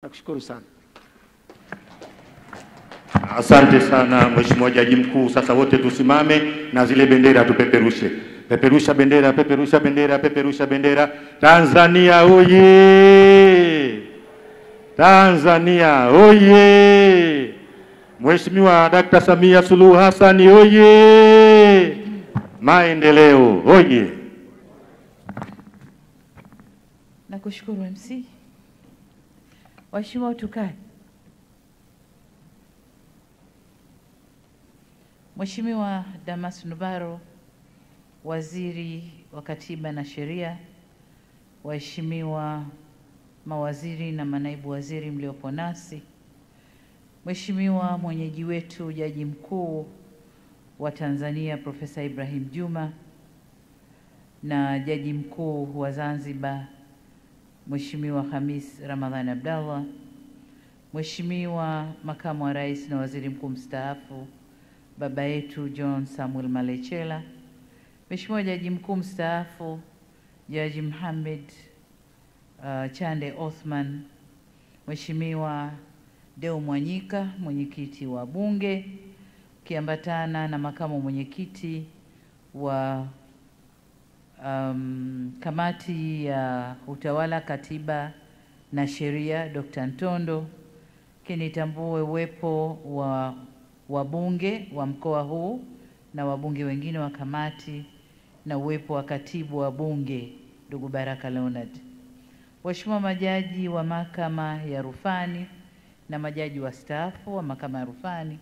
Nakushukuru sana. Asante sana Mheshimiwa Jaji Mkuu. Sasa wote tusimame na zile bendera tupeperushe. Peperusha bendera, peperusha bendera, peperusha bendera. Tanzania oye! Tanzania oye! Mheshimiwa Dr. Samia Suluhu Hassan oye! Maendeleo oye! Nakushukuru MC. Waheshimiwa tukae. Mheshimiwa Damas Ndumbaro, Waziri wa Katiba na Sheria, waheshimiwa mawaziri na manaibu waziri mliopo nasi, Mheshimiwa mwenyeji wetu Jaji Mkuu wa Tanzania Profesa Ibrahim Juma na Jaji Mkuu wa Zanzibar Mheshimiwa Hamis Ramadhani Abdallah, Mheshimiwa Makamu wa Rais na Waziri Mkuu mstaafu baba yetu John Samuel Malechela, Mheshimiwa Jaji Mkuu mstaafu Jaji Mohamed Chande Othman, Mheshimiwa Deo Mwanyika, mwenyekiti wa Bunge, kiambatana na makamu mwenyekiti wa kamati ya utawala, katiba na sheria Dr. Ntondo, kinitambue uwepo wa wabunge wa mkoa huu na wabunge wengine wa kamati na uwepo wa katibu wa bunge ndugu Baraka Leonard, waheshimiwa majaji wa mahakama ya rufani na majaji wastaafu wa mahakama ya rufani,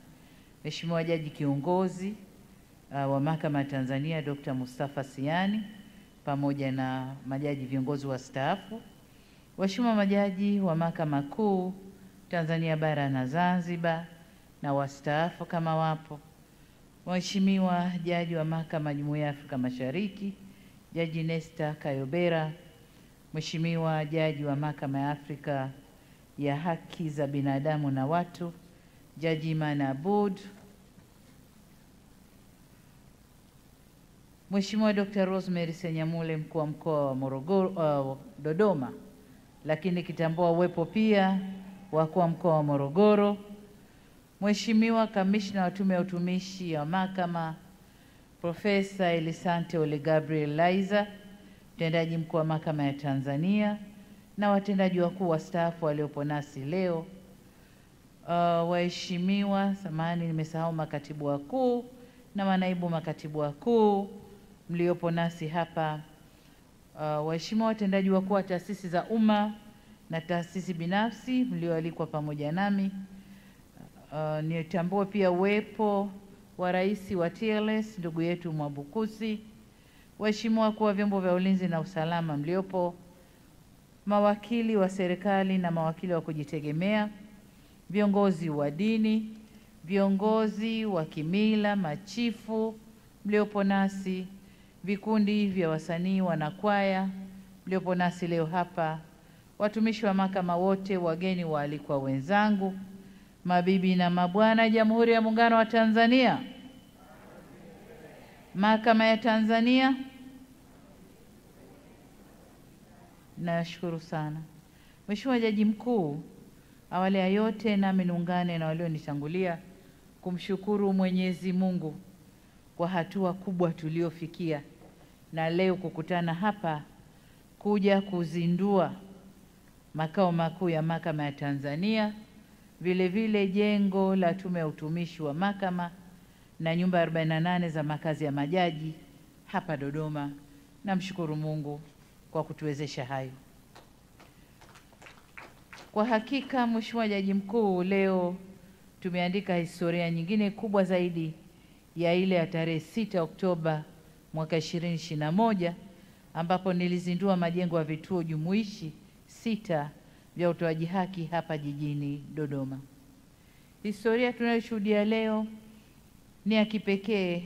Mheshimiwa Jaji Kiongozi wa mahakama ya Tanzania Dr. Mustafa Siani pamoja na majaji viongozi wastaafu, waheshimiwa majaji wa mahakama kuu Tanzania bara na Zanzibar na wastaafu kama wapo, Mheshimiwa Jaji wa mahakama ya Jumuiya ya Afrika Mashariki Jaji Nesta Kayobera, Mheshimiwa Jaji wa mahakama ya Afrika ya haki za binadamu na watu Jaji Iman Aboud, Mheshimiwa Dr. Rosemary Senyamule, mkuu wa mkoa wa Dodoma, lakini kitambua uwepo pia wakuu wa mkoa wa Morogoro, Mheshimiwa Kamishna wa Tume ya Utumishi wa Mahakama Profesa Elisante Ole Gabriel Laizer, mtendaji mkuu wa mahakama ya Tanzania na watendaji wakuu wastaafu waliopo nasi leo, waheshimiwa, samahani nimesahau makatibu wakuu na manaibu makatibu wakuu mliopo nasi hapa, waheshimiwa watendaji wakuu wa taasisi za umma na taasisi binafsi mlioalikwa pamoja nami, nitambue pia uwepo wa rais wa TLS ndugu yetu Mwabukusi, waheshimiwa wakuu wa vyombo vya ulinzi na usalama mliopo, mawakili wa serikali na mawakili wa kujitegemea, viongozi wa dini, viongozi wa kimila, machifu mliopo nasi, vikundi vya wasanii wanakwaya mliopo nasi leo hapa, watumishi wa mahakama wote, wageni waalikwa wenzangu, mabibi na mabwana, Jamhuri ya Muungano wa Tanzania, Mahakama ya Tanzania. Nashukuru sana Mheshimiwa Jaji Mkuu. Awali ya yote nami niungane na walionitangulia kumshukuru Mwenyezi Mungu kwa hatua kubwa tuliofikia na leo kukutana hapa kuja kuzindua makao makuu ya Mahakama ya Tanzania, vile vile jengo la Tume ya Utumishi wa Mahakama na nyumba 48 za makazi ya majaji hapa Dodoma. Namshukuru Mungu kwa kutuwezesha hayo. Kwa hakika Mheshimiwa Jaji Mkuu, leo tumeandika historia nyingine kubwa zaidi ya ile ya tarehe 6 Oktoba mwaka 2021 ambapo nilizindua majengo ya vituo jumuishi 6 vya utoaji haki hapa jijini Dodoma. Historia tunayoshuhudia leo ni ya kipekee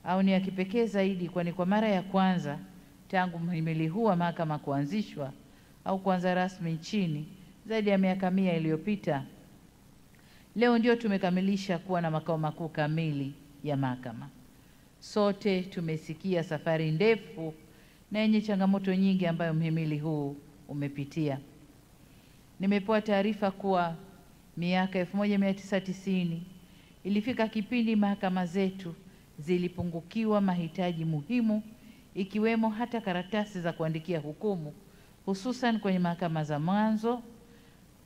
au ni ya kipekee zaidi, kwani kwa mara ya kwanza tangu mhimili huu wa mahakama kuanzishwa au kuanza rasmi nchini zaidi ya miaka 100 iliyopita, leo ndio tumekamilisha kuwa na makao makuu kamili ya mahakama. Sote tumesikia safari ndefu na yenye changamoto nyingi ambayo mhimili huu umepitia. nimepewa taarifa kuwa miaka 1990 ilifika kipindi mahakama zetu zilipungukiwa mahitaji muhimu, ikiwemo hata karatasi za kuandikia hukumu, hususan kwenye mahakama za mwanzo,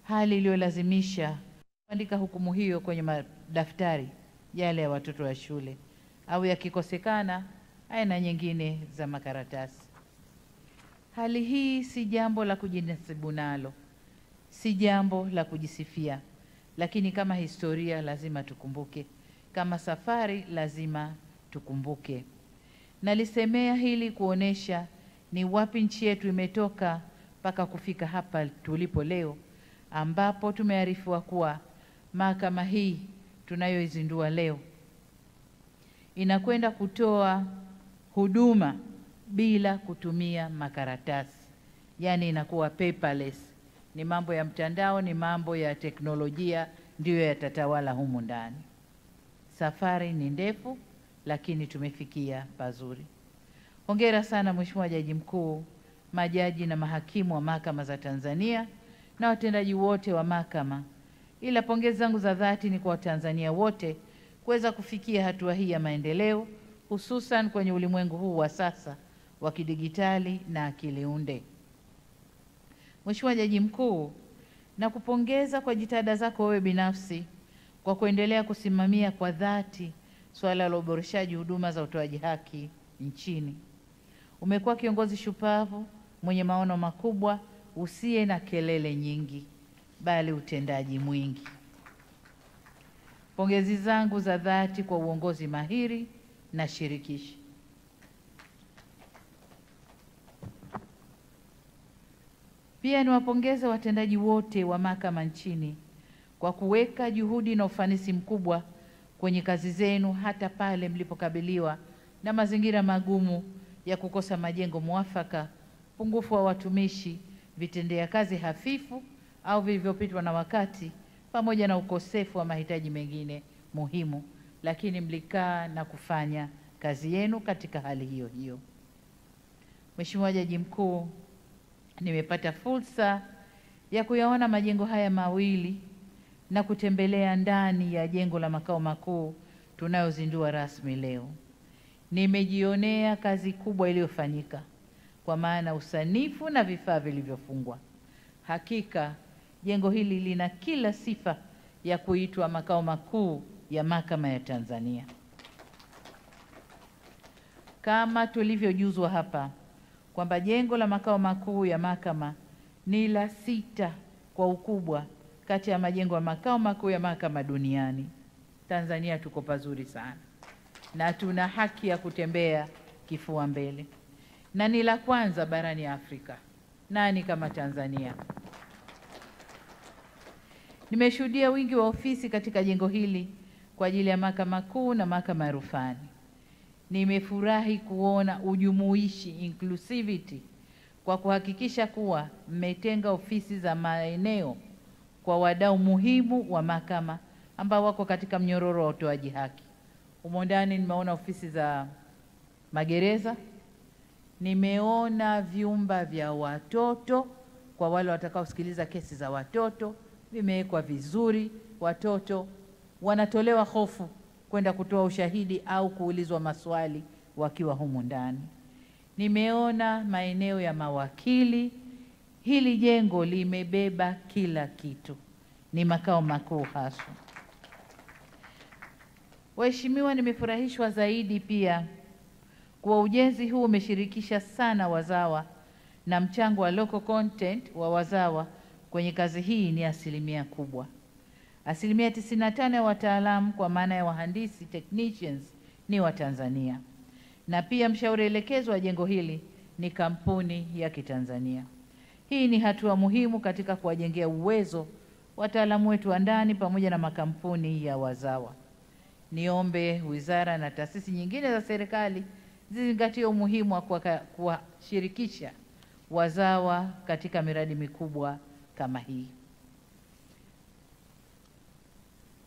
hali iliyolazimisha kuandika hukumu hiyo kwenye madaftari yale ya watoto wa shule, au yakikosekana aina nyingine za makaratasi. Hali hii si jambo la kujinasibu nalo, si jambo la kujisifia, lakini kama historia lazima tukumbuke, kama safari lazima tukumbuke. Nalisemea hili kuonesha ni wapi nchi yetu imetoka mpaka kufika hapa tulipo leo, ambapo tumearifiwa kuwa mahakama hii tunayoizindua leo inakwenda kutoa huduma bila kutumia makaratasi, yani inakuwa paperless. Ni mambo ya mtandao, ni mambo ya teknolojia ndiyo yatatawala humu ndani. Safari ni ndefu, lakini tumefikia pazuri. Hongera sana Mheshimiwa Jaji Mkuu, majaji na mahakimu wa mahakama za Tanzania na watendaji wote wa mahakama. Ila pongezi zangu za dhati ni kwa Watanzania wote kuweza kufikia hatua hii ya maendeleo, hususan kwenye ulimwengu huu wa sasa wa kidigitali na akili unde. Mheshimiwa Jaji Mkuu, nakupongeza kwa jitihada zako wewe binafsi kwa kuendelea kusimamia kwa dhati suala la uboreshaji huduma za utoaji haki nchini. Umekuwa kiongozi shupavu, mwenye maono makubwa, usiye na kelele nyingi, bali utendaji mwingi. Pongezi zangu za dhati kwa uongozi mahiri na shirikishi. Pia niwapongeze watendaji wote wa mahakama nchini kwa kuweka juhudi na ufanisi mkubwa kwenye kazi zenu, hata pale mlipokabiliwa na mazingira magumu ya kukosa majengo muafaka, pungufu wa watumishi, vitendea kazi hafifu au vilivyopitwa na wakati, pamoja na ukosefu wa mahitaji mengine muhimu, lakini mlikaa na kufanya kazi yenu katika hali hiyo hiyo. Mheshimiwa Jaji Mkuu, nimepata fursa ya kuyaona majengo haya mawili na kutembelea ndani ya jengo la makao makuu tunayozindua rasmi leo. Nimejionea kazi kubwa iliyofanyika, kwa maana usanifu na vifaa vilivyofungwa. Hakika jengo hili lina kila sifa ya kuitwa makao makuu ya mahakama ya Tanzania. Kama tulivyojuzwa hapa kwamba jengo la makao makuu ya mahakama ni la 6 kwa ukubwa kati ya majengo ya makao makuu ya mahakama duniani. Tanzania tuko pazuri sana na tuna haki ya kutembea kifua mbele, na ni la kwanza barani Afrika. Nani kama Tanzania? Nimeshuhudia wingi wa ofisi katika jengo hili kwa ajili ya mahakama kuu na mahakama ya rufani. Nimefurahi kuona ujumuishi, inclusivity, kwa kuhakikisha kuwa mmetenga ofisi za maeneo kwa wadau muhimu wa mahakama ambao wako katika mnyororo wa utoaji haki. Humo ndani nimeona ofisi za magereza, nimeona vyumba vya watoto kwa wale watakaosikiliza kesi za watoto, vimewekwa vizuri, watoto wanatolewa hofu kwenda kutoa ushahidi au kuulizwa maswali wakiwa humu ndani. Nimeona maeneo ya mawakili. Hili jengo limebeba kila kitu, ni makao makuu haswa. Waheshimiwa, nimefurahishwa zaidi pia kwa ujenzi huu umeshirikisha sana wazawa, na mchango wa local content wa wazawa kwenye kazi hii ni 100%. 95% ya wataalamu kwa maana ya wahandisi, technicians, ni wa Tanzania, na pia mshauri elekezo wa jengo hili ni kampuni ya Kitanzania. Hii ni hatua muhimu katika kuwajengea uwezo wataalamu wetu wa ndani pamoja na makampuni ya wazawa. Niombe wizara na taasisi nyingine za serikali zizingatie umuhimu wa kuwashirikisha wazawa katika miradi mikubwa kama hii.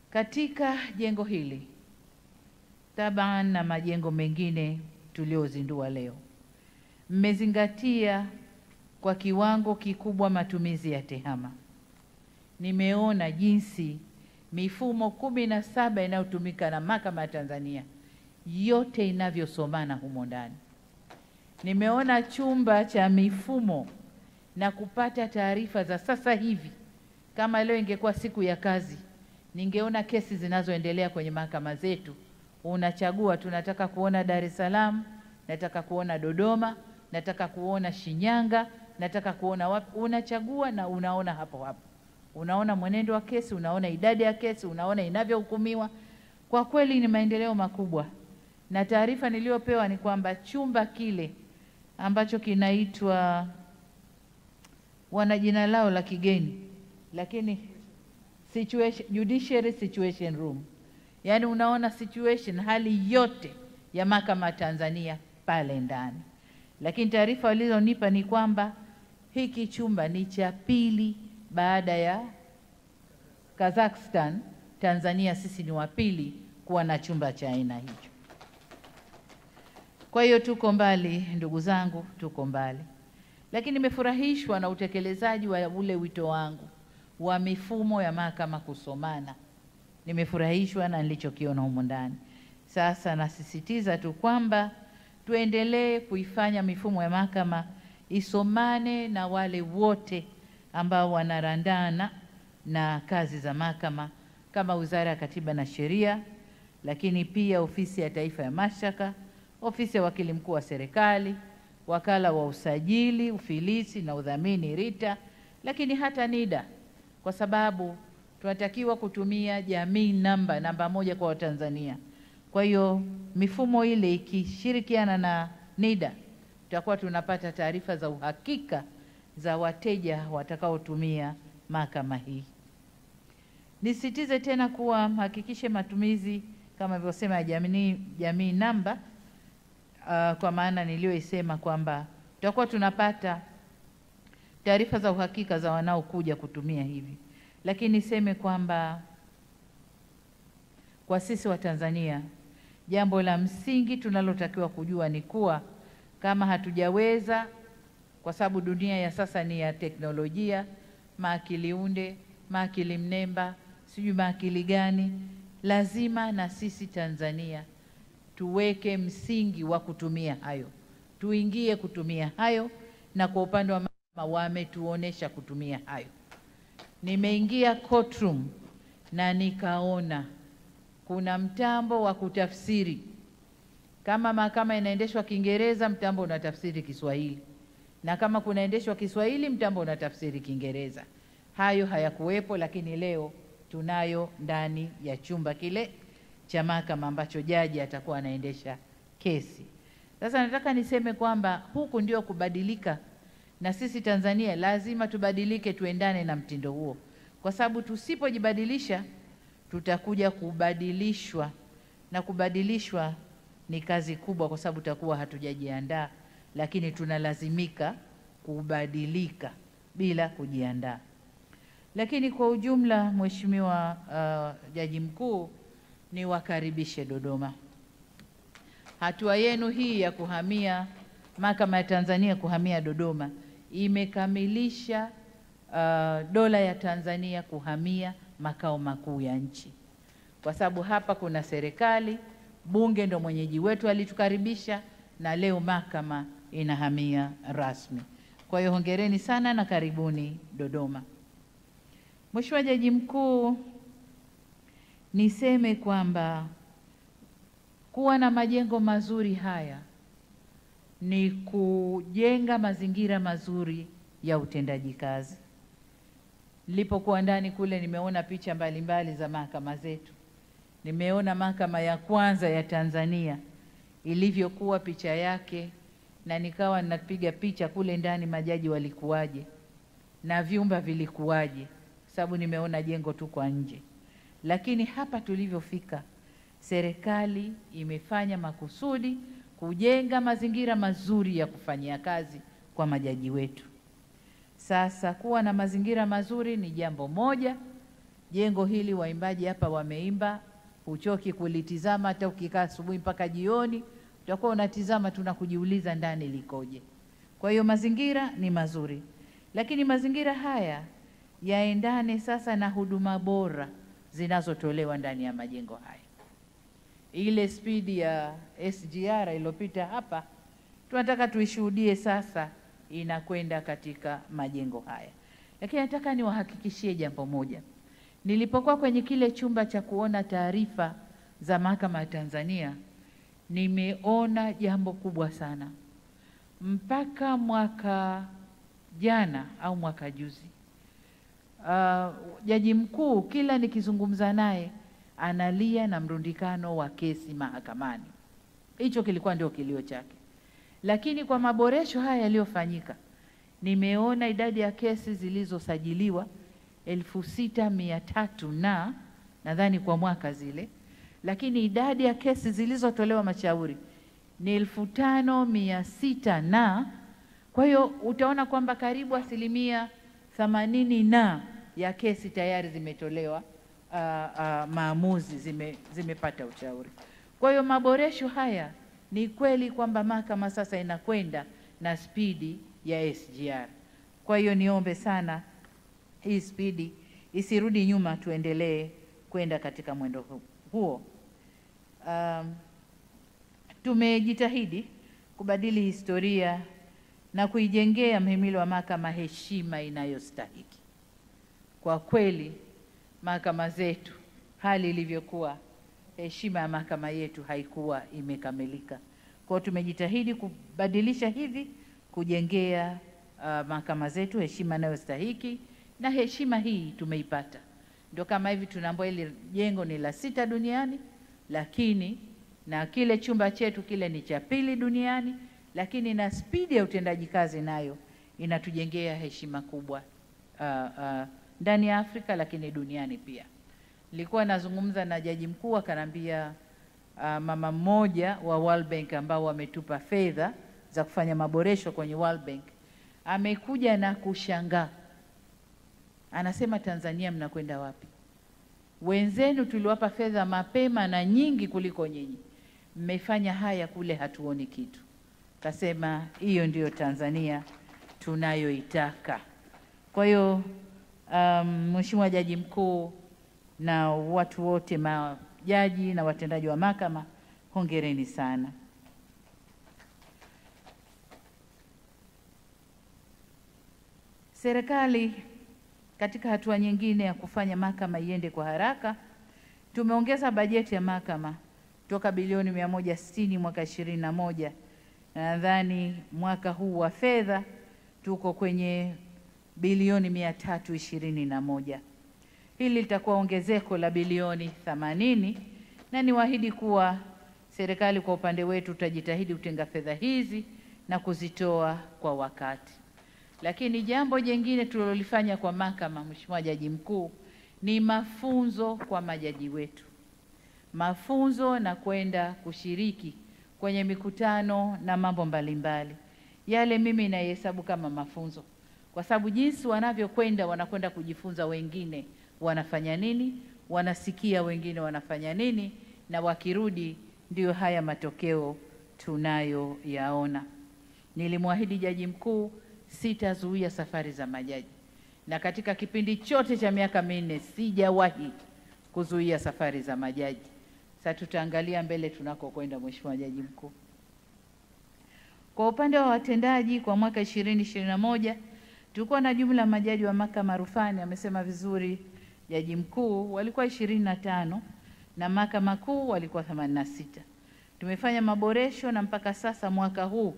Katika jengo hili taban na majengo mengine tuliozindua leo, mmezingatia kwa kiwango kikubwa matumizi ya tehama. nimeona jinsi mifumo 17 inayotumika na Mahakama ya Tanzania yote inavyosomana humo ndani. Nimeona chumba cha mifumo na kupata taarifa za sasa hivi. Kama leo ingekuwa siku ya kazi, ningeona kesi zinazoendelea kwenye mahakama zetu. Unachagua, tunataka kuona Dar es Salaam, nataka kuona Dodoma, nataka kuona Shinyanga, nataka kuona wapi. Unachagua na unaona hapo hapo. Unaona mwenendo wa kesi, unaona idadi ya kesi, unaona inavyohukumiwa. Kwa kweli ni maendeleo makubwa. Na taarifa niliyopewa ni kwamba chumba kile ambacho kinaitwa, wana jina lao la kigeni, lakini Judiciary Situation Room. Yaani unaona situation, hali yote ya Mahakama ya Tanzania pale ndani. Lakini taarifa walizonipa ni kwamba hiki chumba ni cha pili baada ya Kazakhstan. Tanzania sisi ni wa pili kuwa na chumba cha aina hicho. Kwa hiyo tuko mbali ndugu zangu, tuko mbali. Lakini nimefurahishwa na utekelezaji wa ule wito wangu wa mifumo ya mahakama kusomana. Nimefurahishwa na nilichokiona humo ndani. Sasa nasisitiza tu kwamba tuendelee kuifanya mifumo ya mahakama isomane na wale wote ambao wanarandana na kazi za mahakama, kama Wizara ya Katiba na Sheria, lakini pia Ofisi ya Taifa ya Mashtaka, Ofisi ya Wakili Mkuu wa Serikali, Wakala wa Usajili, Ufilisi na Udhamini RITA, lakini hata NIDA, kwa sababu tunatakiwa kutumia jamii namba 1 kwa Watanzania. Kwa hiyo mifumo ile ikishirikiana na NIDA, tutakuwa tunapata taarifa za uhakika za wateja watakaotumia mahakama hii. Nisitize tena kuwa hakikishe matumizi kama nilivyosema ya jamii namba, kwa maana niliyoisema kwamba tutakuwa tunapata taarifa za uhakika za wanaokuja kutumia hivi. Lakini niseme kwamba kwa sisi wa Tanzania, jambo la msingi tunalotakiwa kujua ni kuwa kama hatujaweza, kwa sababu dunia ya sasa ni ya teknolojia, maakili unde, maakili mnemba, sijui maakili gani, lazima na sisi Tanzania tuweke msingi wa kutumia hayo, tuingie kutumia hayo, na kwa upande wa mahakama wametuonesha kutumia hayo. Nimeingia courtroom na nikaona kuna mtambo wa kutafsiri. Kama mahakama inaendeshwa Kiingereza, mtambo unatafsiri Kiswahili, na kama kunaendeshwa Kiswahili, mtambo unatafsiri Kiingereza. Hayo hayakuwepo, lakini leo tunayo ndani ya chumba kile cha mahakama ambacho jaji atakuwa anaendesha kesi. Sasa nataka niseme kwamba huku ndio kubadilika, na sisi Tanzania lazima tubadilike, tuendane na mtindo huo, kwa sababu tusipojibadilisha tutakuja kubadilishwa, na kubadilishwa ni kazi kubwa, kwa sababu tutakuwa hatujajiandaa, lakini tunalazimika kubadilika bila kujiandaa. Lakini kwa ujumla, Mheshimiwa Jaji Mkuu, niwakaribishe Dodoma. Hatua yenu hii ya kuhamia Mahakama ya Tanzania kuhamia Dodoma imekamilisha dola ya Tanzania kuhamia makao makuu ya nchi, kwa sababu hapa kuna serikali, bunge ndo mwenyeji wetu alitukaribisha, na leo mahakama inahamia rasmi. Kwa hiyo hongereni sana na karibuni Dodoma. Mheshimiwa Jaji Mkuu, niseme kwamba kuwa na majengo mazuri haya ni kujenga mazingira mazuri ya utendaji kazi. Nilipokuwa ndani kule, nimeona picha mbalimbali za mahakama zetu. Nimeona mahakama ya kwanza ya Tanzania ilivyokuwa picha yake, na nikawa ninapiga picha kule ndani majaji walikuwaje na vyumba vilikuwaje, sababu nimeona jengo tu kwa nje. Lakini hapa tulivyofika, serikali imefanya makusudi kujenga mazingira mazuri ya kufanyia kazi kwa majaji wetu. Sasa kuwa na mazingira mazuri ni jambo moja. Jengo hili waimbaji hapa wameimba, huchoki kulitizama, hata ukikaa asubuhi mpaka jioni utakuwa unatizama tunakujiuliza ndani likoje. Kwa hiyo mazingira ni mazuri, lakini mazingira haya yaendane sasa na huduma bora zinazotolewa ndani ya majengo haya. Ile spidi ya SGR iliyopita hapa tunataka tuishuhudie sasa inakwenda katika majengo haya. Lakini nataka niwahakikishie jambo moja. Nilipokuwa kwenye kile chumba cha kuona taarifa za Mahakama ya Tanzania, nimeona jambo kubwa sana. Mpaka mwaka jana au mwaka juzi, Jaji Mkuu kila nikizungumza naye analia na mrundikano wa kesi mahakamani. Hicho kilikuwa ndio kilio chake. Lakini kwa maboresho haya yaliyofanyika, nimeona idadi ya kesi zilizosajiliwa 6,300 na nadhani kwa mwaka zile, lakini idadi ya kesi zilizotolewa mashauri ni 5,600 na kwa hiyo utaona kwamba karibu 80% ya kesi tayari zimetolewa maamuzi, zimepata ushauri. Kwa hiyo maboresho haya ni kweli kwamba mahakama sasa inakwenda na spidi ya SGR. Kwa hiyo niombe sana hii spidi isirudi nyuma, tuendelee kwenda katika mwendo huo. Tumejitahidi kubadili historia na kuijengea mhimili wa mahakama heshima inayostahiki. Kwa kweli mahakama zetu, hali ilivyokuwa, heshima ya mahakama yetu haikuwa imekamilika. Kwa hiyo tumejitahidi kubadilisha hivi, kujengea mahakama zetu heshima inayostahiki, na heshima hii tumeipata. Ndio kama hivi tunaambiwa ile jengo ni la 6 duniani, lakini na kile chumba chetu kile ni cha 2 duniani, lakini na spidi ya utendaji kazi nayo inatujengea heshima kubwa ndani ya Afrika, lakini duniani pia. Nilikuwa nazungumza na Jaji Mkuu akanambia mama mmoja wa World Bank ambao wametupa fedha za kufanya maboresho kwenye World Bank, amekuja na kushangaa. Anasema, Tanzania mnakwenda wapi? Wenzenu tuliwapa fedha mapema na nyingi kuliko nyinyi. Mmefanya haya kule hatuoni kitu. Kasema hiyo ndiyo Tanzania tunayoitaka. Kwa hiyo Mheshimiwa Jaji Mkuu na watu wote, majaji na watendaji wa mahakama, hongereni sana. Serikali katika hatua nyingine ya kufanya mahakama iende kwa haraka, tumeongeza bajeti ya mahakama toka bilioni 160 mwaka 21. Nadhani mwaka huu wa fedha tuko kwenye bilioni 321. Hili litakuwa ongezeko la bilioni 80, na niwaahidi kuwa serikali kwa upande wetu tutajitahidi kutenga fedha hizi na kuzitoa kwa wakati. Lakini jambo jingine tulilolifanya kwa mahakama, Mheshimiwa Jaji Mkuu, ni mafunzo kwa majaji wetu. Mafunzo na kwenda kushiriki kwenye mikutano na mambo mbalimbali. Yale mimi naihesabu kama mafunzo, kwa sababu jinsi wanavyokwenda, wanakwenda kujifunza wengine wanafanya nini, wanasikia wengine wanafanya nini, na wakirudi ndio haya matokeo tunayoyaona. Nilimwahidi Jaji Mkuu sitazuia safari za majaji, na katika kipindi chote cha miaka 4 sijawahi kuzuia safari za majaji. Sasa tutaangalia mbele tunakokwenda, Mheshimiwa Jaji Mkuu. Kwa upande wa watendaji, kwa mwaka 2021 tulikuwa na jumla majaji wa mahakama rufani, amesema vizuri Jaji Mkuu, walikuwa 25 na mahakama kuu walikuwa 86. Tumefanya maboresho na mpaka sasa mwaka huu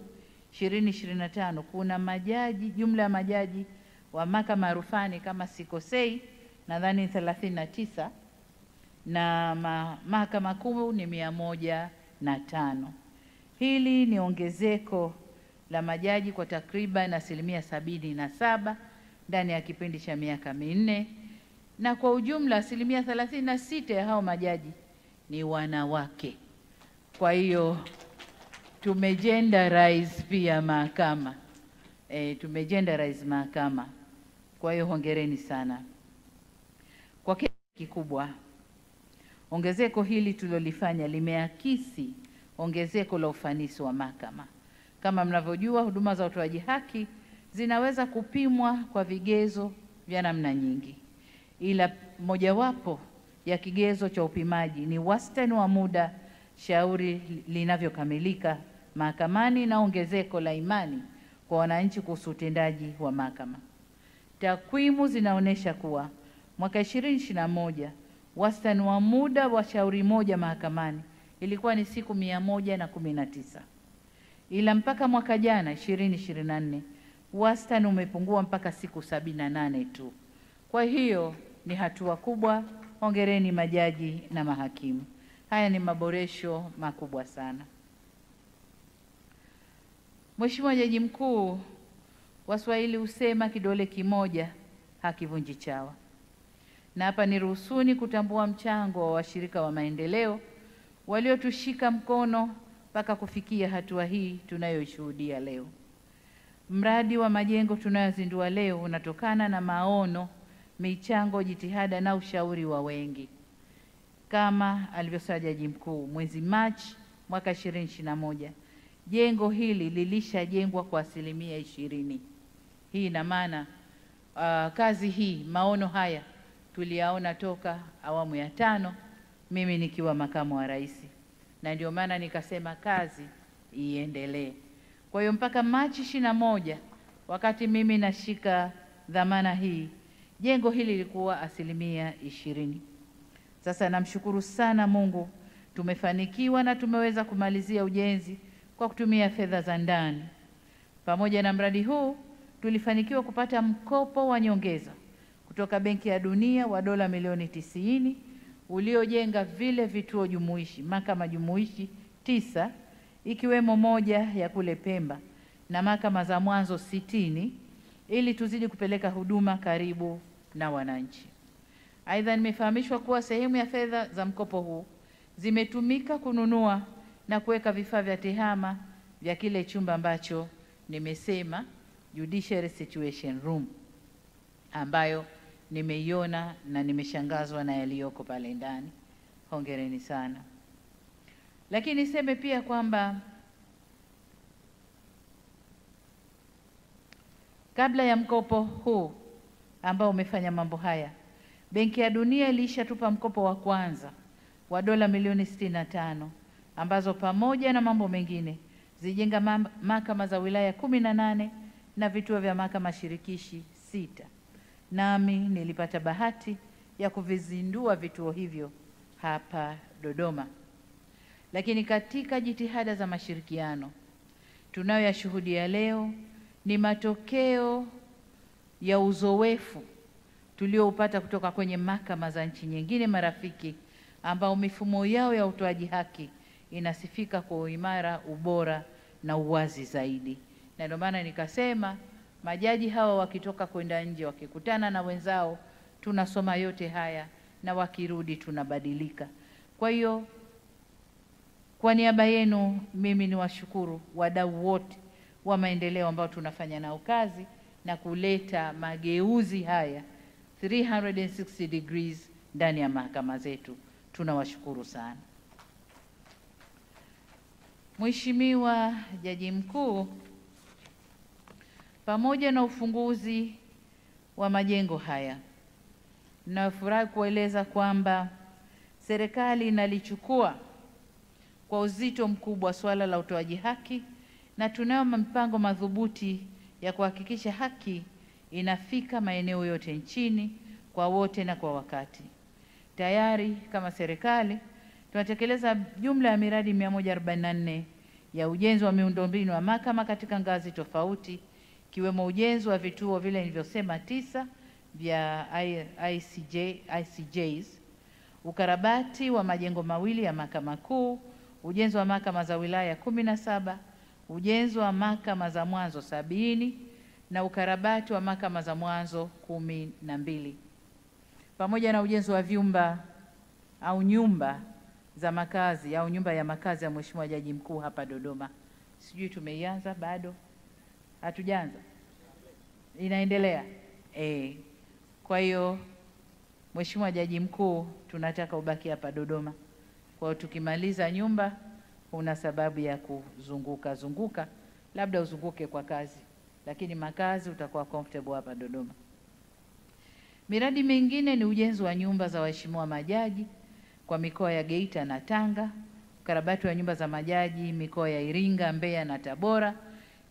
2025 kuna majaji, jumla ya majaji wa mahakama rufani kama sikosei nadhani 39, na mahakama kuu ni 105. Hili ni ongezeko la majaji kwa takriban 77% ndani ya kipindi cha miaka 4, na kwa ujumla 36% ya hao majaji ni wanawake. Kwa hiyo tumegenderize pia mahakama, tumegenderize mahakama. Kwa hiyo hongereni sana. Kwa kiasi kikubwa ongezeko hili tulilolifanya limeakisi ongezeko la ufanisi wa mahakama. Kama mnavyojua, huduma za utoaji haki zinaweza kupimwa kwa vigezo vya namna nyingi, ila mojawapo ya kigezo cha upimaji ni wastani wa muda shauri linavyokamilika mahakamani na ongezeko la imani kwa wananchi kuhusu utendaji wa mahakama. Takwimu zinaonyesha kuwa mwaka 2021 wastani wa muda wa shauri moja mahakamani ilikuwa ni siku 119, ila mpaka mwaka jana 2024 wastani umepungua mpaka siku 78 tu. Kwa hiyo ni hatua kubwa. Hongereni majaji na mahakimu. Haya ni maboresho makubwa sana. Mheshimiwa Jaji Mkuu, Waswahili husema kidole kimoja hakivunji chawa, na hapa niruhusuni kutambua mchango wa washirika wa maendeleo waliotushika mkono mpaka kufikia hatua hii tunayoishuhudia leo. Mradi wa majengo tunayozindua leo unatokana na maono, michango, jitihada na ushauri wa wengi. Kama alivyosema Jaji Mkuu, mwezi Machi mwaka 2021 jengo hili lilishajengwa kwa 20%. Hii ina maana kazi hii, maono haya tuliyaona toka awamu ya 5, mimi nikiwa makamu wa rais, na ndio maana nikasema kazi iendelee. Kwa hiyo mpaka Machi 21 wakati mimi nashika dhamana hii, jengo hili lilikuwa 20%. Sasa namshukuru sana Mungu, tumefanikiwa na tumeweza kumalizia ujenzi kwa kutumia fedha za ndani. Pamoja na mradi huu, tulifanikiwa kupata mkopo wa nyongeza kutoka Benki ya Dunia wa dola milioni 90 uliojenga vile vituo jumuishi, mahakama jumuishi 9 ikiwemo moja ya kule Pemba na mahakama za mwanzo 60 ili tuzidi kupeleka huduma karibu na wananchi. Aidha, nimefahamishwa kuwa sehemu ya fedha za mkopo huu zimetumika kununua na kuweka vifaa vya tehama vya kile chumba ambacho nimesema Judiciary Situation Room, ambayo nimeiona na nimeshangazwa na yaliyoko pale ndani. Hongereni sana. Lakini niseme pia kwamba kabla ya mkopo huu ambao umefanya mambo haya, Benki ya Dunia ilishatupa mkopo wa kwanza wa dola milioni 65 ambazo pamoja na mambo mengine zijenga mahakama za wilaya 18 na vituo vya mahakama shirikishi 6. Nami nilipata bahati ya kuvizindua vituo hivyo hapa Dodoma. Lakini katika jitihada za mashirikiano tunayoyashuhudia leo ni matokeo ya uzoefu tulioupata kutoka kwenye mahakama za nchi nyingine marafiki ambao mifumo yao ya utoaji haki inasifika kwa uimara, ubora na uwazi zaidi. Na ndio maana nikasema majaji hawa wakitoka kwenda nje, wakikutana na wenzao, tunasoma yote haya na wakirudi tunabadilika. Kwa hiyo kwa niaba yenu mimi niwashukuru wadau wote wa maendeleo ambao tunafanya nao kazi na kuleta mageuzi haya 360 degrees ndani ya mahakama zetu. Tunawashukuru sana. Mheshimiwa Jaji Mkuu, pamoja na ufunguzi wa majengo haya, nafurahi kueleza kwamba serikali inalichukua kwa uzito mkubwa swala la utoaji haki na tunayo mipango madhubuti ya kuhakikisha haki inafika maeneo yote nchini kwa wote na kwa wakati. Tayari kama serikali tunatekeleza jumla ya miradi 144 ya ujenzi wa miundombinu ya mahakama katika ngazi tofauti, ikiwemo ujenzi wa vituo vile nilivyosema 9 vya ICJs, ukarabati wa majengo mawili ya mahakama kuu, ujenzi wa mahakama za wilaya 17, ujenzi wa mahakama za mwanzo 70 na ukarabati wa mahakama za mwanzo 12, pamoja na ujenzi wa vyumba au nyumba za makazi au nyumba ya makazi ya Mheshimiwa Jaji Mkuu hapa Dodoma. Sijui tumeianza bado? Hatujaanza? Inaendelea? Kwa hiyo Mheshimiwa Jaji Mkuu, tunataka ubaki hapa Dodoma. Kwa hiyo tukimaliza nyumba, una sababu ya kuzunguka, labda uzunguke kwa kazi, lakini makazi utakuwa comfortable hapa Dodoma. Miradi mingine ni ujenzi wa nyumba za waheshimiwa majaji kwa mikoa ya Geita na Tanga, ukarabati wa nyumba za majaji mikoa ya Iringa, Mbeya na Tabora,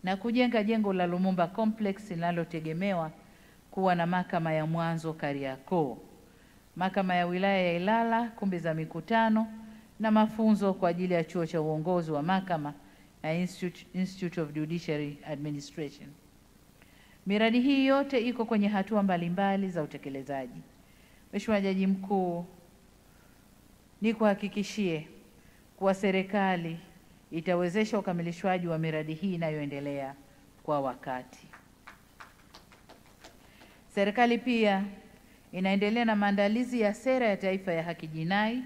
na kujenga jengo la Lumumba Complex linalotegemewa kuwa na mahakama ya mwanzo Kariakoo, mahakama ya wilaya ya Ilala, kumbi za mikutano na mafunzo kwa ajili ya chuo cha uongozi wa mahakama na Institute of Judiciary Administration. Miradi hii yote iko kwenye hatua mbalimbali za utekelezaji. Mheshimiwa Jaji Mkuu, nikuhakikishie kuwa serikali itawezesha ukamilishwaji wa miradi hii inayoendelea kwa wakati. Serikali pia inaendelea na maandalizi ya sera ya taifa ya haki jinai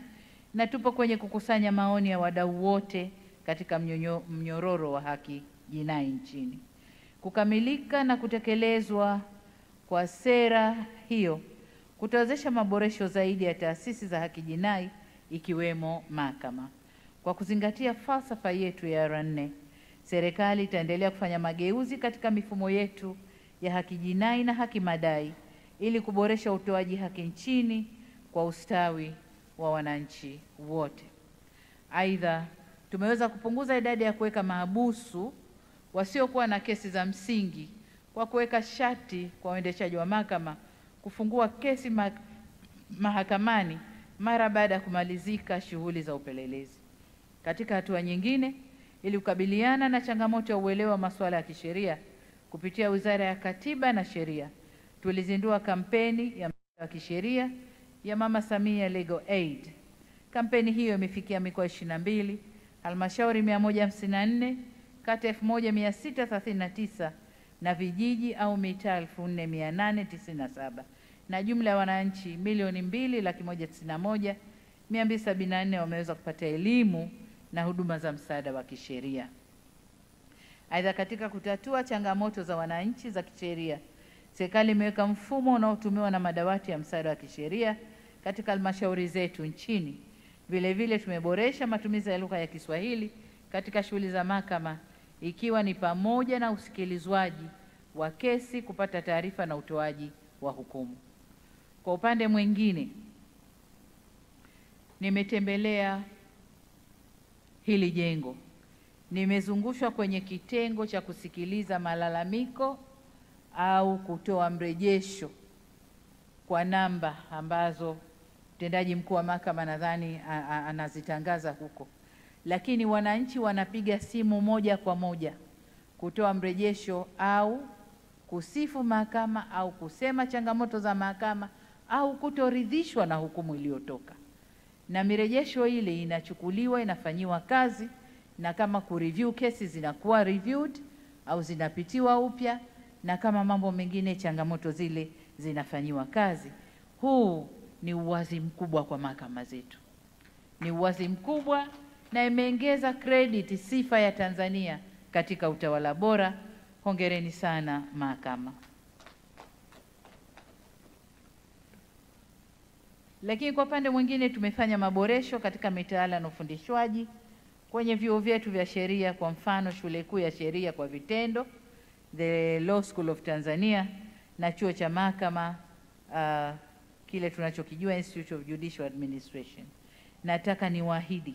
na tupo kwenye kukusanya maoni ya wadau wote katika mnyororo wa haki jinai nchini. Kukamilika na kutekelezwa kwa sera hiyo kutawezesha maboresho zaidi ya taasisi za haki jinai ikiwemo mahakama. Kwa kuzingatia falsafa yetu ya R4, serikali itaendelea kufanya mageuzi katika mifumo yetu ya haki jinai na haki madai ili kuboresha utoaji haki nchini kwa ustawi wa wananchi wote. Aidha, tumeweza kupunguza idadi ya kuweka mahabusu wasiokuwa na kesi za msingi kwa kuweka sharti kwa waendeshaji wa mahakama kufungua kesi mahakamani mara baada ya kumalizika shughuli za upelelezi. Katika hatua nyingine, ili kukabiliana na changamoto ya uelewa wa masuala ya kisheria, kupitia Wizara ya Katiba na Sheria tulizindua kampeni ya kisheria ya Mama Samia Legal Aid. Kampeni hiyo imefikia mikoa 22, halmashauri 154, kata 1639 na vijiji au mitaa 4897 na jumla ya wananchi 2,191,274 wameweza kupata elimu na huduma za msaada wa kisheria. Aidha, katika kutatua changamoto za wananchi za kisheria, serikali imeweka mfumo unaotumiwa na madawati ya msaada wa kisheria katika halmashauri zetu nchini. Vile vile tumeboresha matumizi ya lugha ya Kiswahili katika shughuli za mahakama, ikiwa ni pamoja na usikilizwaji wa kesi, kupata taarifa na utoaji wa hukumu. Kwa upande mwingine, nimetembelea hili jengo. Nimezungushwa kwenye kitengo cha kusikiliza malalamiko au kutoa mrejesho kwa namba ambazo mtendaji mkuu wa mahakama nadhani anazitangaza huko, lakini wananchi wanapiga simu moja kwa moja kutoa mrejesho au kusifu mahakama au kusema changamoto za mahakama au kutoridhishwa na hukumu iliyotoka, na mirejesho ile inachukuliwa, inafanyiwa kazi, na kama kureview kesi zinakuwa reviewed au zinapitiwa upya, na kama mambo mengine changamoto zile zinafanyiwa kazi. Huu ni uwazi mkubwa kwa mahakama zetu, ni uwazi mkubwa, na imeongeza credit sifa ya Tanzania katika utawala bora. Hongereni sana mahakama. Lakini kwa upande mwingine tumefanya maboresho katika mitaala na ufundishwaji kwenye vyuo vyetu vya sheria. Kwa mfano, Shule Kuu ya Sheria kwa Vitendo, The Law School of Tanzania, na chuo cha mahakama kile tunachokijua Institute of Judicial Administration. Nataka niwaahidi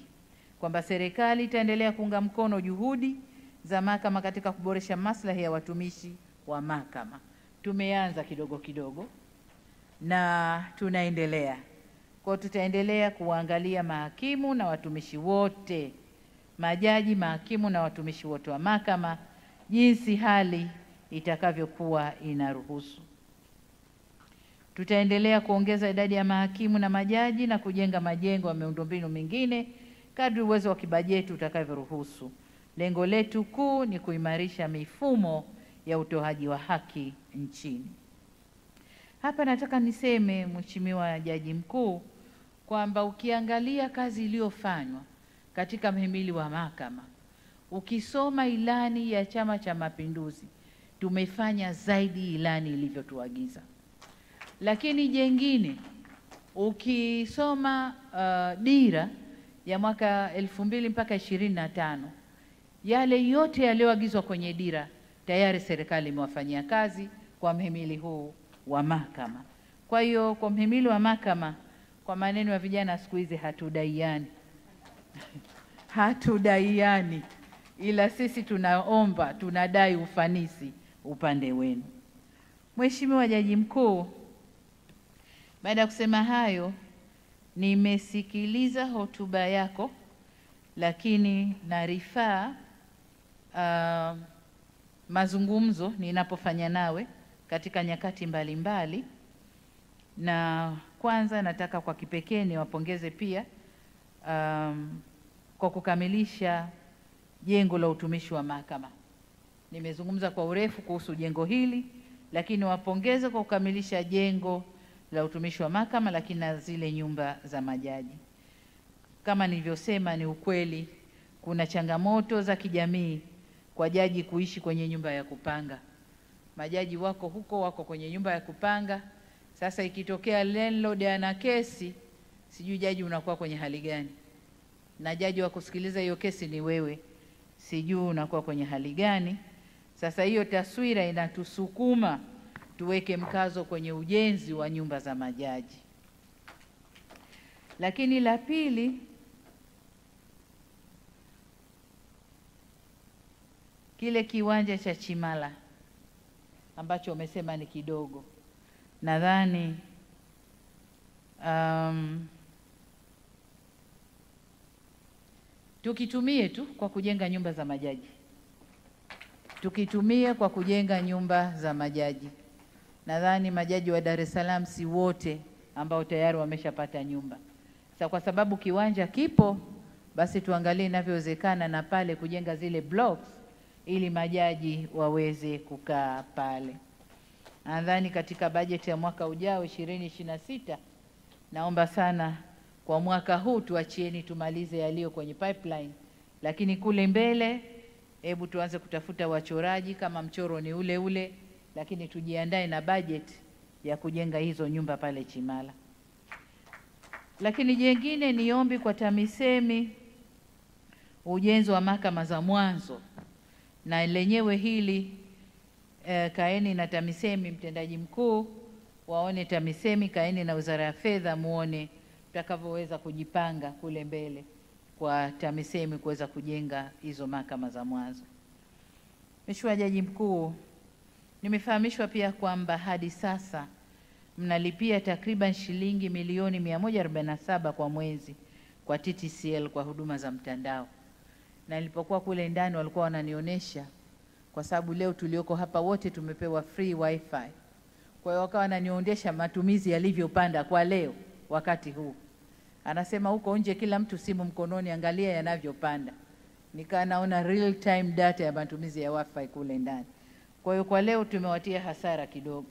kwamba serikali itaendelea kuunga mkono juhudi za mahakama katika kuboresha maslahi ya watumishi wa mahakama. Tumeanza kidogo kidogo na tunaendelea. Kwa tutaendelea kuangalia mahakimu na watumishi wote, majaji, mahakimu na watumishi wote wa mahakama, jinsi hali itakavyokuwa inaruhusu. Tutaendelea kuongeza idadi ya mahakimu na majaji na kujenga majengo ya miundombinu mingine kadri uwezo wa kibajeti utakavyoruhusu. Lengo letu kuu ni kuimarisha mifumo ya utoaji wa haki nchini. Hapa nataka niseme, Mheshimiwa Jaji Mkuu, kwamba ukiangalia kazi iliyofanywa katika mhimili wa mahakama, ukisoma ilani ya Chama cha Mapinduzi, tumefanya zaidi ilani ilivyotuagiza. Lakini jengine, ukisoma dira ya mwaka 2000 mpaka 25, yale yote yaliyoagizwa kwenye dira tayari serikali imewafanyia kazi kwa mhimili huu wa mahakama. Kwa hiyo kwa mhimili wa mahakama, kwa maneno ya vijana siku hizi, hatudaiani hatudaiani, ila sisi tunaomba, tunadai ufanisi upande wenu. Mheshimiwa Jaji Mkuu, baada ya kusema hayo, nimesikiliza hotuba yako, lakini narifaa mazungumzo ninapofanya nawe katika nyakati mbalimbali. Na kwanza nataka kwa kipekee niwapongeze pia kwa kukamilisha jengo la utumishi wa mahakama. Nimezungumza kwa urefu kuhusu jengo hili, lakini wapongeze kwa kukamilisha jengo la utumishi wa mahakama, lakini na zile nyumba za majaji. Kama nilivyosema, ni ukweli kuna changamoto za kijamii kwa jaji kuishi kwenye nyumba ya kupanga. Majaji wako huko, wako kwenye nyumba ya kupanga. Sasa ikitokea landlord ana kesi, sijui jaji unakuwa kwenye hali gani, na jaji wa kusikiliza hiyo kesi ni wewe, sijui unakuwa kwenye hali gani. Sasa hiyo taswira inatusukuma tuweke mkazo kwenye ujenzi wa nyumba za majaji. Lakini la pili, kile kiwanja cha Chimala ambacho umesema ni kidogo, nadhani tukitumie tu kwa kujenga nyumba za majaji, tukitumie kwa kujenga nyumba za majaji. Nadhani majaji wa Dar es Salaam si wote ambao tayari wameshapata nyumba. Sasa kwa sababu kiwanja kipo, basi tuangalie inavyowezekana na pale kujenga zile blocks ili majaji waweze kukaa pale. Nadhani katika bajeti ya mwaka ujao 2026, naomba sana kwa mwaka huu tuachieni tumalize yaliyo kwenye pipeline, lakini kule mbele hebu tuanze kutafuta wachoraji kama mchoro ni ule ule, lakini tujiandae na budget ya kujenga hizo nyumba pale Chimala. Lakini jengine ni ombi kwa TAMISEMI, ujenzi wa mahakama za mwanzo, na lenyewe hili kaeni na TAMISEMI, mtendaji mkuu waone TAMISEMI, kaeni na Wizara ya Fedha muone tutakavyoweza kujipanga kule mbele kwa TAMISEMI kuweza kujenga hizo mahakama za mwanzo. Mheshimiwa Jaji Mkuu, nimefahamishwa pia kwamba hadi sasa mnalipia takriban shilingi milioni 147 kwa mwezi kwa TTCL kwa huduma za mtandao. Na nilipokuwa kule ndani walikuwa wananionyesha, kwa sababu leo tulioko hapa wote tumepewa free wifi. Kwa hiyo wakawa wananionyesha matumizi yalivyopanda kwa leo wakati huu. Anasema huko nje kila mtu simu mkononi, angalia yanavyopanda. Nikaa naona real time data ya matumizi ya wifi kule ndani. Kwa hiyo kwa leo tumewatia hasara kidogo.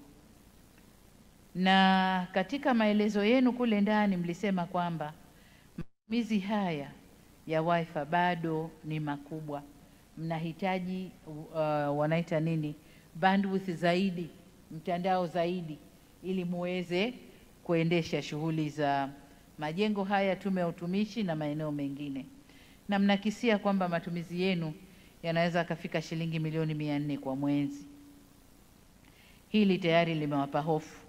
Na katika maelezo yenu kule ndani mlisema kwamba matumizi haya ya wifi bado ni makubwa. Mnahitaji wanaita nini? Bandwidth zaidi, mtandao zaidi, ili muweze kuendesha shughuli za majengo haya, tume ya utumishi na maeneo mengine. Na mnakisia kwamba matumizi yenu yanaweza kafika shilingi milioni 400 kwa mwezi. Hili tayari limewapa hofu,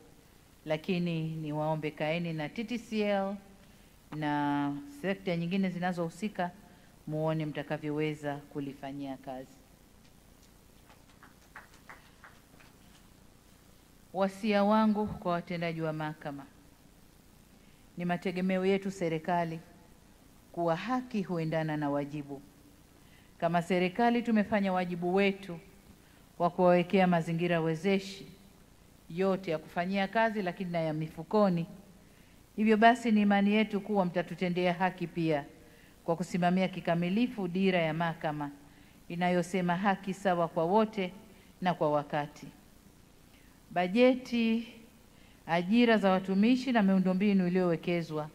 lakini niwaombe kaeni na TTCL na sekta nyingine zinazohusika muone mtakavyoweza kulifanyia kazi. Wasia wangu kwa watendaji wa mahakama, ni mategemeo yetu serikali kuwa haki huendana na wajibu. Kama serikali tumefanya wajibu wetu wa kuwawekea mazingira wezeshi yote ya kufanyia kazi, lakini na ya mifukoni. Hivyo basi ni imani yetu kuwa mtatutendea haki pia kwa kusimamia kikamilifu dira ya mahakama inayosema haki sawa kwa wote na kwa wakati. Bajeti, ajira za watumishi na miundombinu iliyowekezwa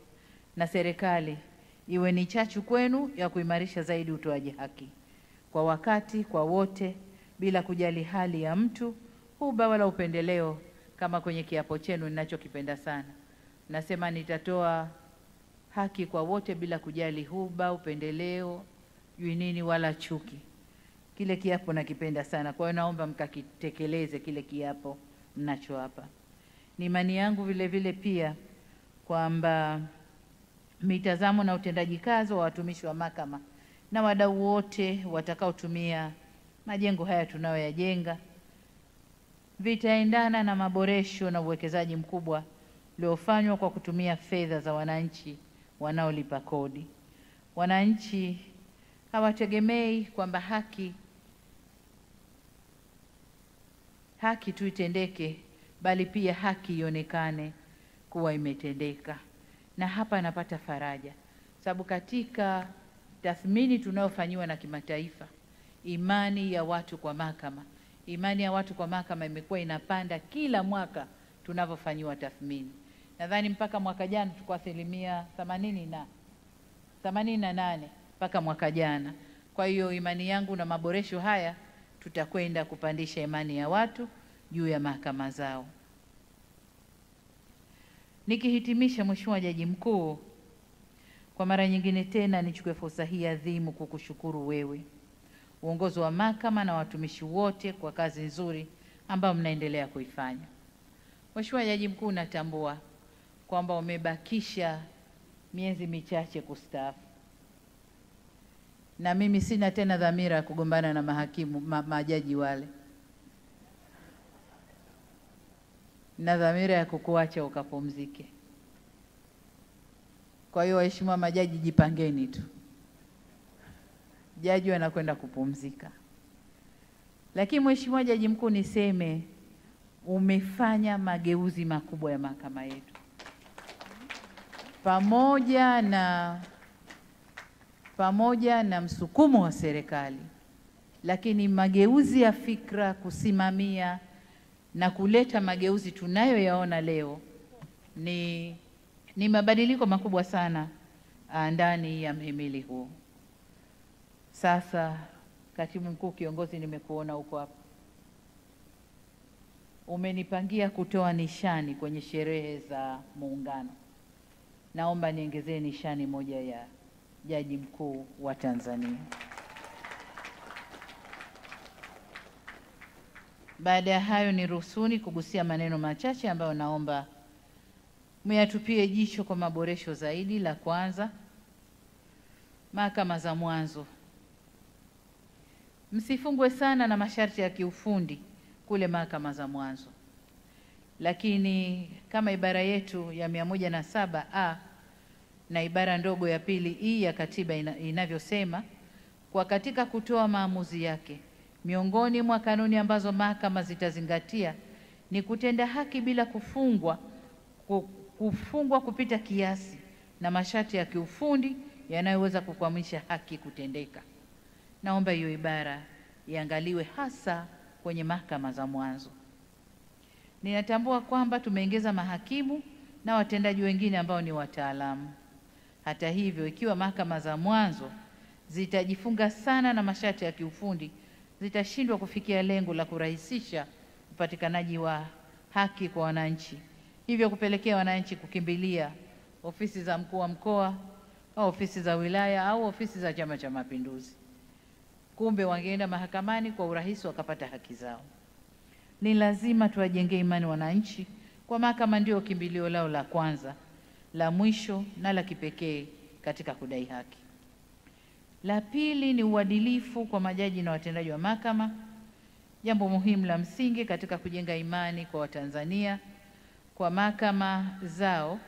na serikali iwe ni chachu kwenu ya kuimarisha zaidi utoaji haki kwa wakati, kwa wote, bila kujali hali ya mtu, huba wala upendeleo, kama kwenye kiapo chenu ninachokipenda sana. Nasema nitatoa haki kwa wote bila kujali huba, upendeleo, nini wala chuki. Kile kiapo nakipenda sana. Kwa hiyo naomba mkakitekeleze kile kiapo mnachoapa. Ni imani yangu vile vile pia kwamba mitazamo na utendaji kazi wa watumishi wa mahakama na wadau wote watakaotumia majengo haya tunayoyajenga vitaendana na maboresho na uwekezaji mkubwa uliofanywa kwa kutumia fedha za wananchi wanaolipa kodi. Wananchi hawategemei kwamba haki tu itendeke, bali pia haki ionekane kuwa imetendeka. Na hapa napata faraja, sababu katika tathmini tunayofanyiwa na kimataifa, imani ya watu kwa mahakama imekuwa inapanda kila mwaka tunavyofanyiwa tathmini. Nadhani mpaka mwaka jana tulikuwa 88 mpaka mwaka jana. Kwa hiyo imani yangu na maboresho haya tutakwenda kupandisha imani ya watu juu ya mahakama zao. Nikihitimisha, Mheshimiwa Jaji Mkuu, kwa mara nyingine tena nichukue fursa hii adhimu kukushukuru wewe, uongozi wa mahakama na watumishi wote kwa kazi nzuri ambayo mnaendelea kuifanya. Mheshimiwa Jaji Mkuu, natambua kwamba umebakisha miezi michache kustaafu, na mimi sina tena dhamira ya kugombana na majaji wale, na dhamira ya kukuacha ukapumzike. Kwa hiyo waheshimiwa majaji, jipangeni tu, jaji anakwenda kupumzika. Lakini Mheshimiwa Jaji Mkuu, niseme umefanya mageuzi makubwa ya mahakama yetu, pamoja na msukumo wa serikali, lakini mageuzi ya fikra, kusimamia na kuleta mageuzi tunayoyaona leo ni mabadiliko makubwa sana ndani ya mhimili huu. Sasa Katibu Mkuu Kiongozi, nimekuona huko hapa, umenipangia kutoa nishani kwenye sherehe za Muungano. Naomba niongezee nishani moja ya Jaji Mkuu wa Tanzania. Baada ya hayo, niruhusuni kugusia maneno machache ambayo naomba muyatupie jicho kwa maboresho zaidi. La kwanza, mahakama za mwanzo. Msifungwe sana na masharti ya kiufundi kule mahakama za mwanzo, lakini kama ibara yetu ya 107A na ibara ndogo ya pili E ya katiba inavyosema, kwa katika kutoa maamuzi yake, miongoni mwa kanuni ambazo mahakama zitazingatia ni kutenda haki bila kufungwa kupita kiasi na masharti ya kiufundi yanayoweza kukwamisha haki kutendeka. Naomba hiyo ibara iangaliwe hasa kwenye mahakama za mwanzo. Ninatambua kwamba tumeongeza mahakimu na watendaji wengine ambao ni wataalamu. Hata hivyo, ikiwa mahakama za mwanzo zitajifunga sana na masharti ya kiufundi, zitashindwa kufikia lengo la kurahisisha upatikanaji wa haki kwa wananchi, hivyo kupelekea wananchi kukimbilia ofisi za mkuu wa mkoa au ofisi za wilaya au ofisi za Chama cha Mapinduzi. Kumbe wangeenda mahakamani kwa urahisi wakapata haki zao. Ni lazima tuwajengee imani wananchi kwa mahakama ndio kimbilio lao la kwanza, la mwisho na la kipekee katika kudai haki. La pili ni uadilifu kwa majaji na watendaji wa mahakama, jambo muhimu la msingi katika kujenga imani kwa Watanzania kwa mahakama zao,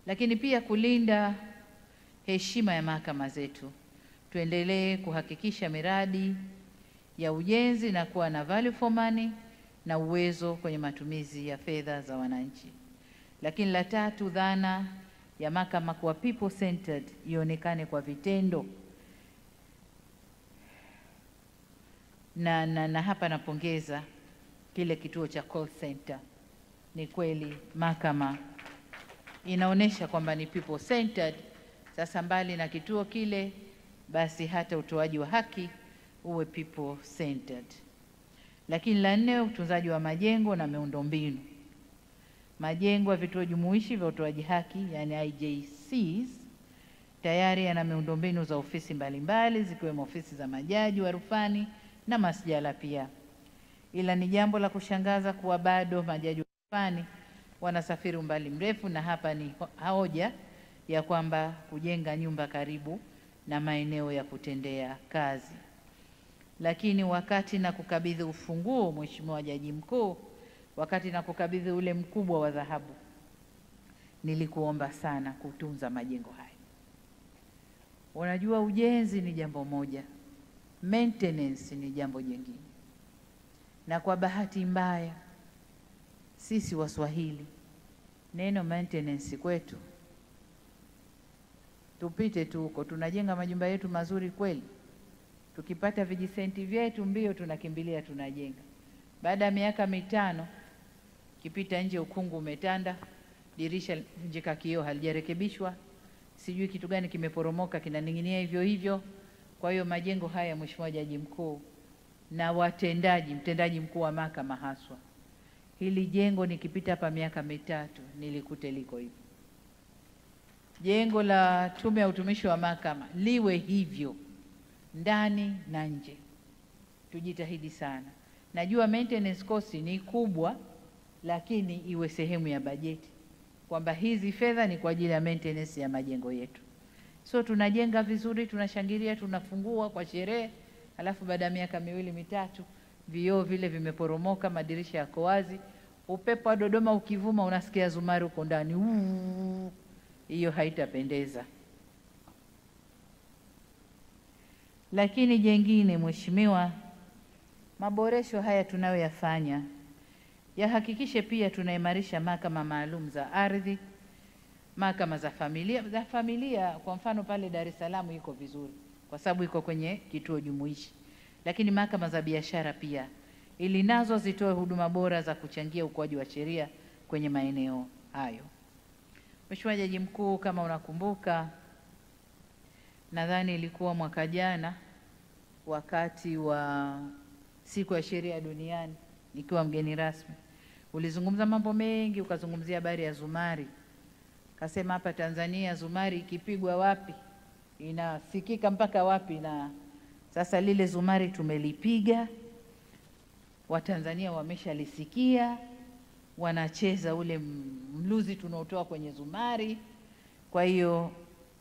lakini pia kulinda heshima ya mahakama zetu. Tuendelee kuhakikisha miradi ya ujenzi na kuwa na value for money na uwezo kwenye matumizi ya fedha za wananchi. Lakini la tatu, dhana ya mahakama kuwa people centered ionekane kwa vitendo. Na hapa napongeza kile kituo cha call center. Ni kweli mahakama inaonesha kwamba ni people centered. Sasa mbali na kituo kile, basi hata utoaji wa haki uwe people centered. Lakini la nne, utunzaji wa majengo na miundombinu. Majengo ya vituo jumuishi vya utoaji haki, yani IJCs, tayari yana miundombinu za ofisi mbalimbali zikiwemo ofisi za majaji wa rufani na masjala pia. ila ni jambo la kushangaza kuwa bado majaji wa rufani wanasafiri umbali mrefu, na hapa ni hoja ya kwamba kujenga nyumba karibu na maeneo ya kutendea kazi. Lakini wakati na kukabidhi ufunguo, Mheshimiwa Jaji Mkuu, wakati na kukabidhi ule mkubwa wa dhahabu, nilikuomba sana kutunza majengo haya. Unajua, ujenzi ni jambo moja, maintenance ni jambo jingine. Na kwa bahati mbaya sisi Waswahili, neno maintenance kwetu, tupite tu huko, tunajenga majumba yetu mazuri kweli, tukipata vijisenti vyetu mbio tunakimbilia tunajenga. Baada ya miaka 5 kipita nje ukungu umetanda, dirisha nje kioo halijarekebishwa, sijui kitu gani kimeporomoka kinaning'inia hivyo hivyo. Kwa hiyo majengo haya, Mheshimiwa Jaji Mkuu na watendaji, mtendaji mkuu wa mahakama haswa, hili jengo nikipita hapa miaka 3 nilikute liko hivyo. Jengo la Tume ya Utumishi wa Mahakama liwe hivyo ndani na nje. Tujitahidi sana. Najua maintenance cost ni kubwa, lakini iwe sehemu ya bajeti, kwamba hizi fedha ni kwa ajili ya maintenance ya majengo yetu. So tunajenga vizuri, tunashangilia, tunafungua kwa sherehe, alafu baada ya miaka 2-3 vioo vile vimeporomoka, madirisha yako wazi, upepo wa Dodoma ukivuma unasikia zumari uko ndani. Hiyo haitapendeza. Lakini jengine, Mheshimiwa, maboresho haya tunayoyafanya yahakikishe pia tunaimarisha mahakama maalum za ardhi, mahakama za familia. Kwa mfano pale Dar es Salaam iko vizuri kwa sababu iko kwenye kituo jumuishi, lakini mahakama za biashara pia, ili nazo zitoe huduma bora za kuchangia ukuaji wa sheria kwenye maeneo hayo. Mheshimiwa Jaji Mkuu, kama unakumbuka, nadhani ilikuwa mwaka jana wakati wa siku ya sheria duniani, nikiwa mgeni rasmi, ulizungumza mambo mengi, ukazungumzia habari ya zumari. Kasema hapa Tanzania zumari ikipigwa wapi inasikika mpaka wapi, na sasa lile zumari tumelipiga, Watanzania wameshalisikia, wanacheza ule mluzi tunaotoa kwenye zumari. Kwa hiyo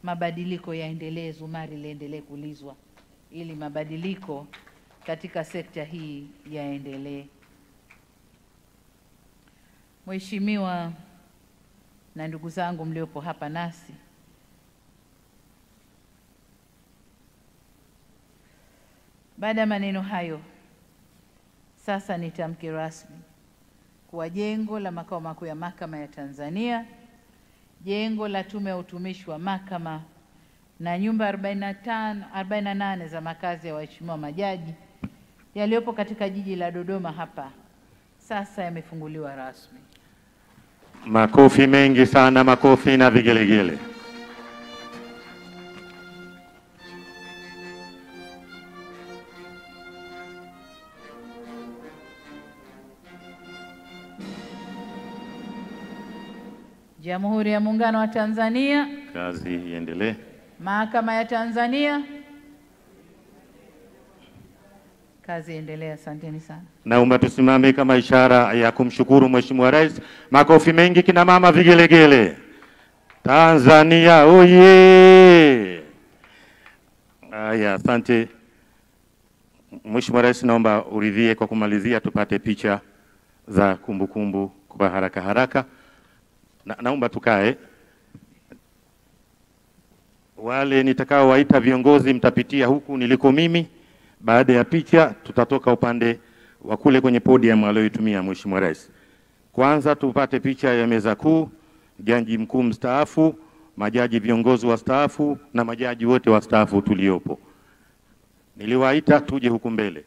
mabadiliko yaendelee, zumari liendelee kulizwa, ili mabadiliko katika sekta hii yaendelee. Mheshimiwa na ndugu zangu mliopo hapa nasi, baada ya maneno hayo, sasa nitamke rasmi kuwa jengo la makao makuu ya Mahakama ya Tanzania, jengo la Tume ya Utumishi wa Mahakama na nyumba 48 za makazi ya waheshimiwa majaji yaliyopo katika jiji la Dodoma hapa sasa yamefunguliwa rasmi. Makofi mengi sana, makofi na vigelegele. Jamhuri ya Muungano wa Tanzania. Kazi iendelee. Mahakama ya Tanzania. Kazi iendelee. Asanteni sana. Naomba tusimame kama ishara ya kumshukuru Mheshimiwa Rais. Makofi mengi, kina mama, vigelegele. Tanzania oye! Aya, asante. Mheshimiwa Rais, naomba uridhie kwa kumalizia tupate picha za kumbukumbu kwa haraka haraka. Naomba tukae. Wale nitakao waita viongozi mtapitia huku niliko mimi. Baada ya picha tutatoka upande wa kule kwenye podium aliyoitumia Mheshimiwa Rais. Kwanza tupate picha ya meza kuu, Jaji Mkuu mstaafu, majaji viongozi wastaafu na majaji wote wastaafu tuliopo. Niliwaita tuje huku mbele.